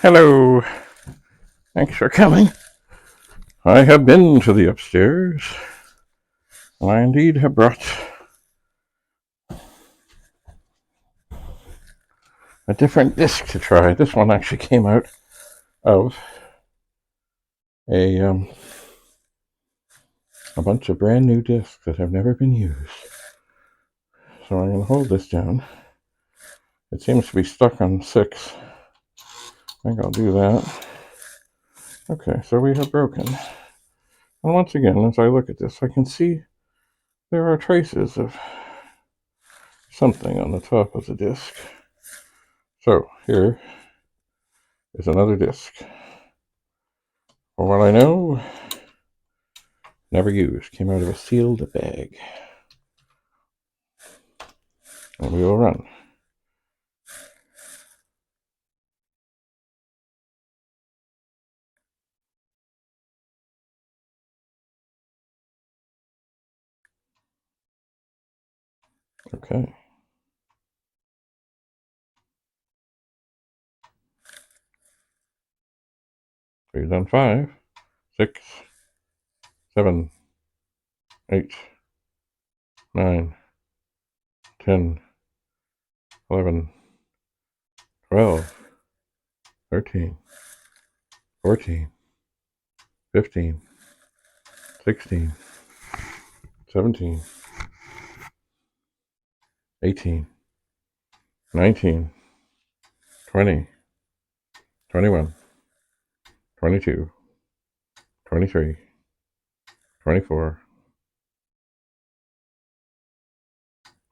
Hello. Thanks for coming. I have been to the upstairs, and I indeed have brought a different disc to try. This one actually came out of a bunch of brand new discs that have never been used. So I'm going to hold this down. It seems to be stuck on 6. I think I'll do that. Okay, so we have broken. And once again, as I look at this, I can see there are traces of something on the top of the disc. So here is another disc. For what I know, never used. Came out of a sealed bag. And we will run. Okay. We've done 5, 6, 7, 8, 9, 10, 11, 12, 13, 14, 15, 16, 17, 18, 19, 20, 21, 22, 23, 24,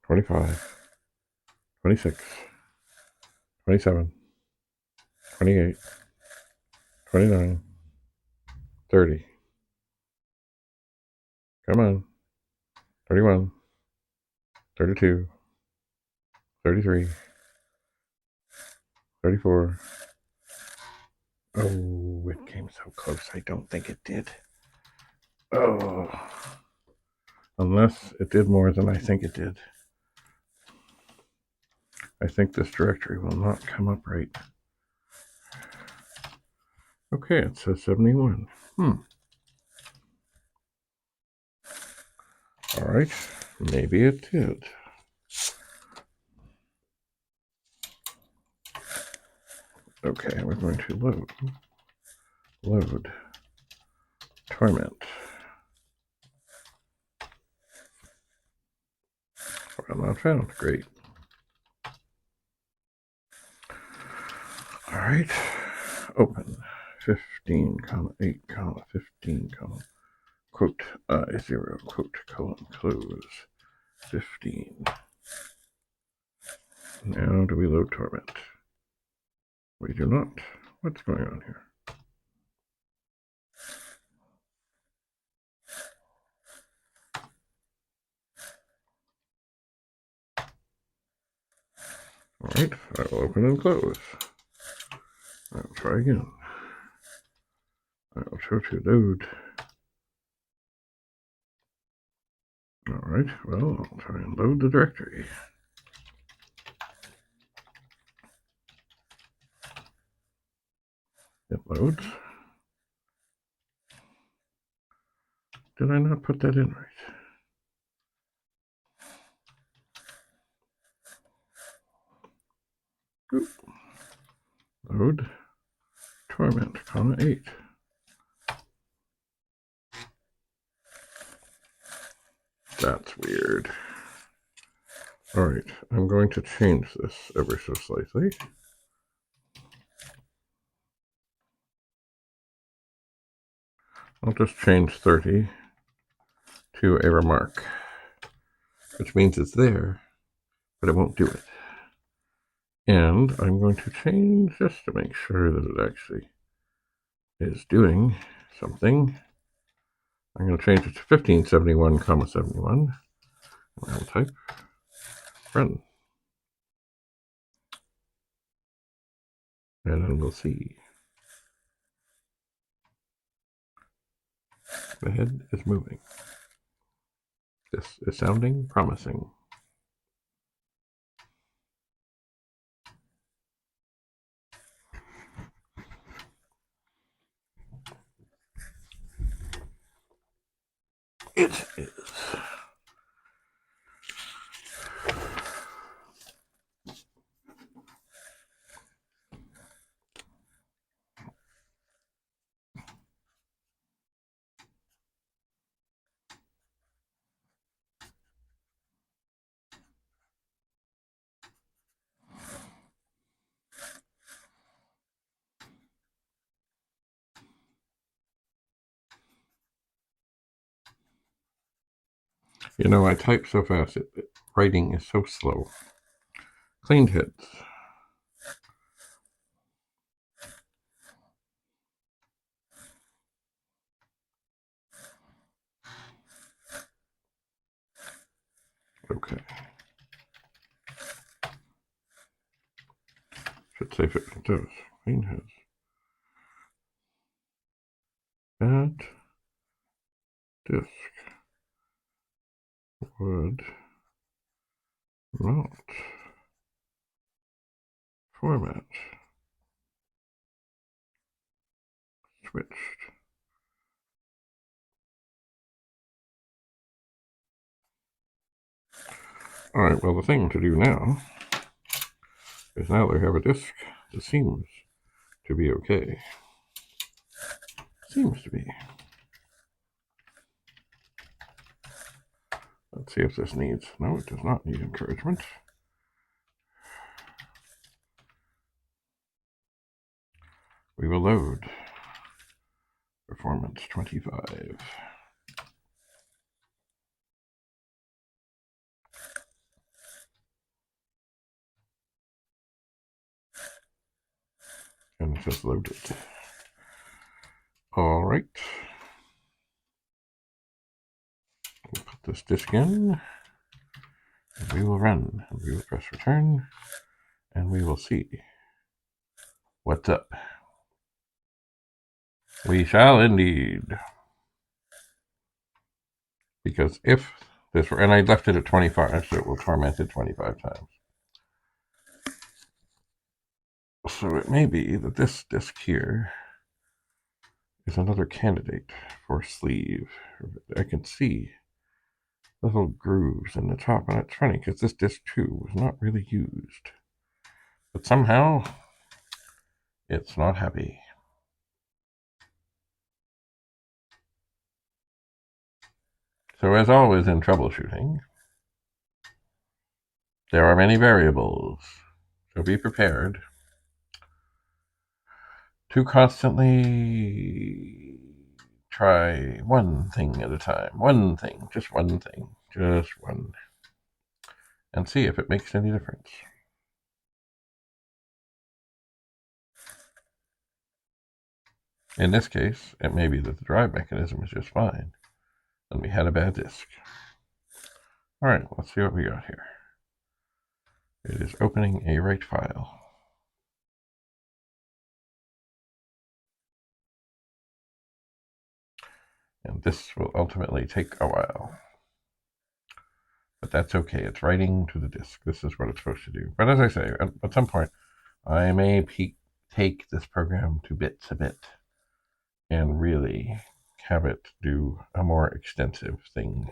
25, 26, 27, 28, 29, 30. Come on. 31, 32, 33, 34. Oh, it came so close. I don't think it did. Oh, unless it did more than I think it did. I think this directory will not come up right. Okay, it says 71. All right, maybe it did. Okay, we're going to load, torment. Well, not found. Great. All right, open 15, 8, 15, quote, I0, quote, colon, close, 15. Now do we load torment? We do not. What's going on here? All right, I will open and close. I will try again. I will show to load. All right, well, I'll try and load the directory. It loads. Did I not put that in right? Oop. Load torment, 8. That's weird. All right, I'm going to change this ever so slightly. I'll just change 30 to a remark, which means it's there, but it won't do it. And I'm going to change just to make sure that it actually is doing something. I'm going to change it to 1571, 71. I'll type run. And then we'll see. The head is moving. This is sounding promising. it is. You know, I type so fast, writing is so slow. Cleaned heads. Okay. Should say it does. Cleaned heads. Add disk would not format switched. All right, well, the thing to do now is now they have a disk that seems to be okay. Seems to be. Let's see if this needs, no, it does not need encouragement. We will load performance 25. And it says loaded. All right. We'll put this disk in. And we will run. And we will press return. And we will see what's up. We shall indeed. Because if this were, and I left it at 25, so it will torment it 25 times. So it may be that this disk here is another candidate for sleeve. I can see little grooves in the top, and it's funny because this disk 2 was not really used. But somehow, it's not happy. So as always in troubleshooting, there are many variables, so be prepared to constantly try one thing at a time. One thing, just one thing, just one. And see if it makes any difference. In this case, it may be that the drive mechanism is just fine, and we had a bad disk. All right, let's see what we got here. It is opening a write file. And this will ultimately take a while. But that's okay. It's writing to the disk. This is what it's supposed to do. But as I say, at some point, I may take this program to bits a bit and really have it do a more extensive thing.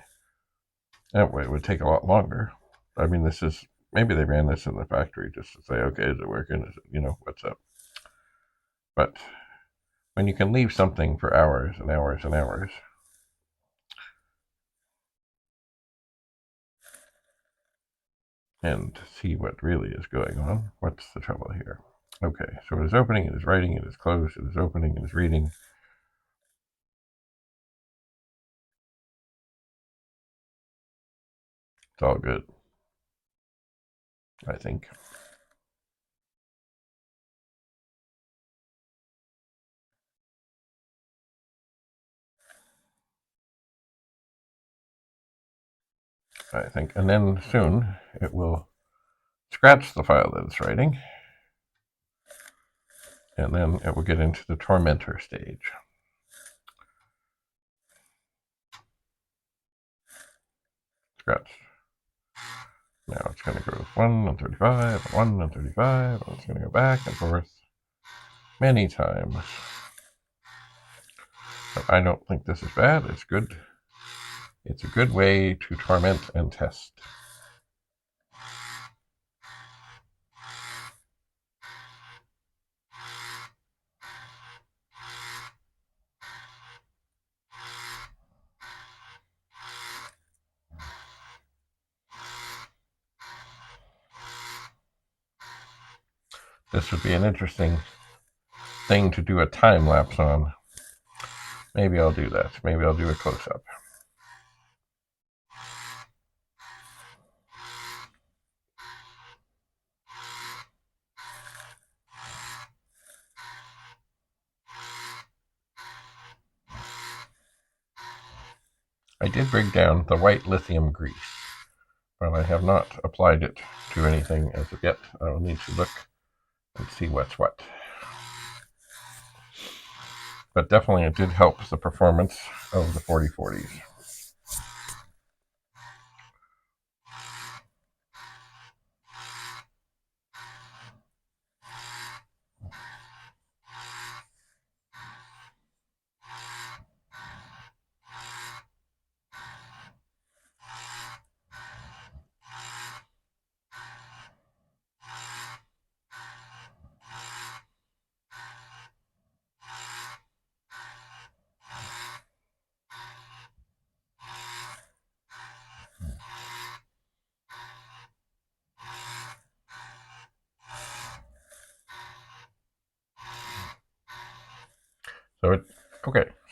That way it would take a lot longer. I mean, this is, maybe they ran this in the factory just to say, okay, is it working? Is it, you know, what's up? But when you can leave something for hours and hours and hours, and see what really is going on. What's the trouble here? Okay, so it is opening, it is writing, it is closed, it is opening, it is reading. It's all good, I think. And then soon it will scratch the file that it's writing, and then it will get into the tormentor stage. Scratch. Now it's going to go 1 and 35, 1 and 35, and it's going to go back and forth many times. But I don't think this is bad. It's good. It's a good way to torment and test. This would be an interesting thing to do a time lapse on. Maybe I'll do that. Maybe I'll do a close-up. I did break down the white lithium grease, but I have not applied it to anything as of yet. I will need to look and see what's what. But definitely it did help the performance of the 4040s.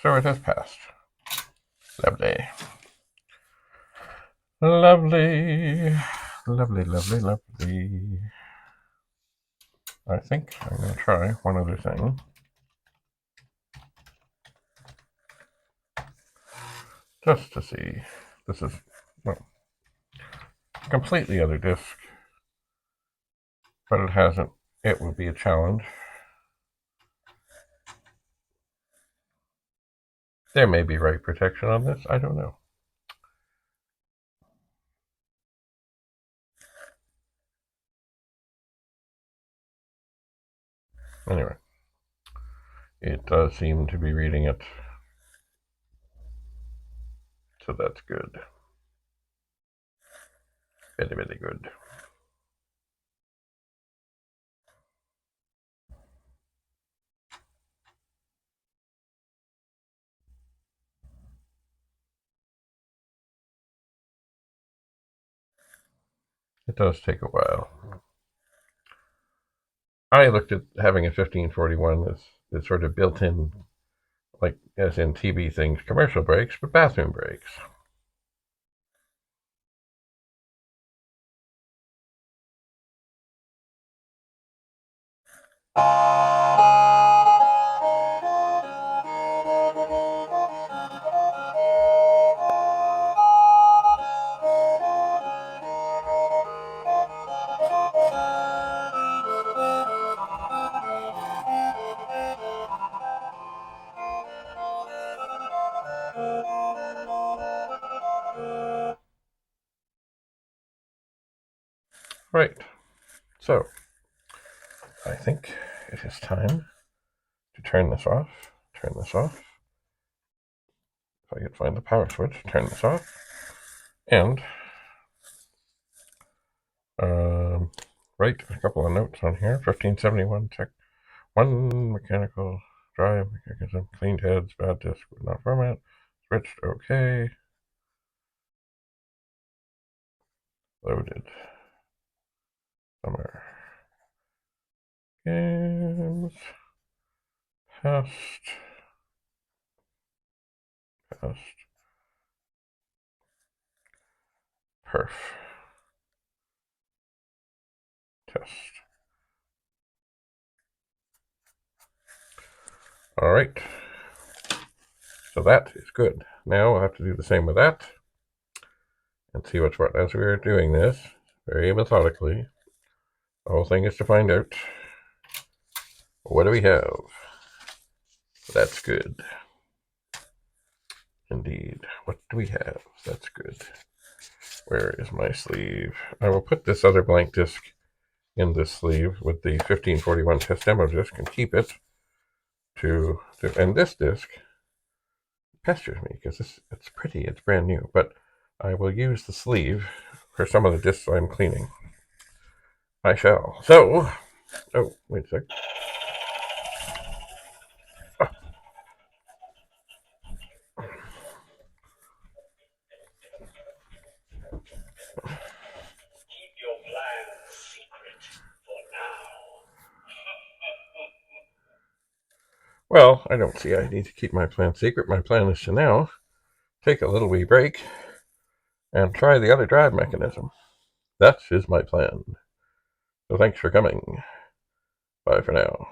So it has passed. Lovely. Lovely. Lovely, lovely, lovely. I think I'm going to try one other thing. Just to see. This is, well, a completely other disc. But it hasn't. It would be a challenge. There may be write protection on this. I don't know. Anyway, it does seem to be reading it. So that's good. Very, very good. It does take a while. I looked at having a 1541 as sort of built in, like as in TV things, commercial breaks, but bathroom breaks. Right. So, I think it is time to turn this off. Turn this off. If I could find the power switch, turn this off. And write a couple of notes on here. 1571, check. One mechanical drive, mechanism, cleaned heads, bad disk, would not format. Switched, okay. Loaded. Somewhere. Games. Past. Perf. Test. All right. So that is good. Now we'll have to do the same with that and see what's what. As we are doing this, very methodically, the whole thing is to find out, what do we have? That's good. Indeed. What do we have? That's good. Where is my sleeve? I will put this other blank disc in this sleeve with the 1541 test demo disc and keep it to and this disc pesters me because it's pretty, it's brand new, but I will use the sleeve for some of the discs I'm cleaning. I shall. So, oh, wait a sec. Keep your plans secret for now. Well, I don't see I need to keep my plan secret. My plan is to now take a little wee break and try the other drive mechanism. That is my plan. So thanks for coming. Bye for now.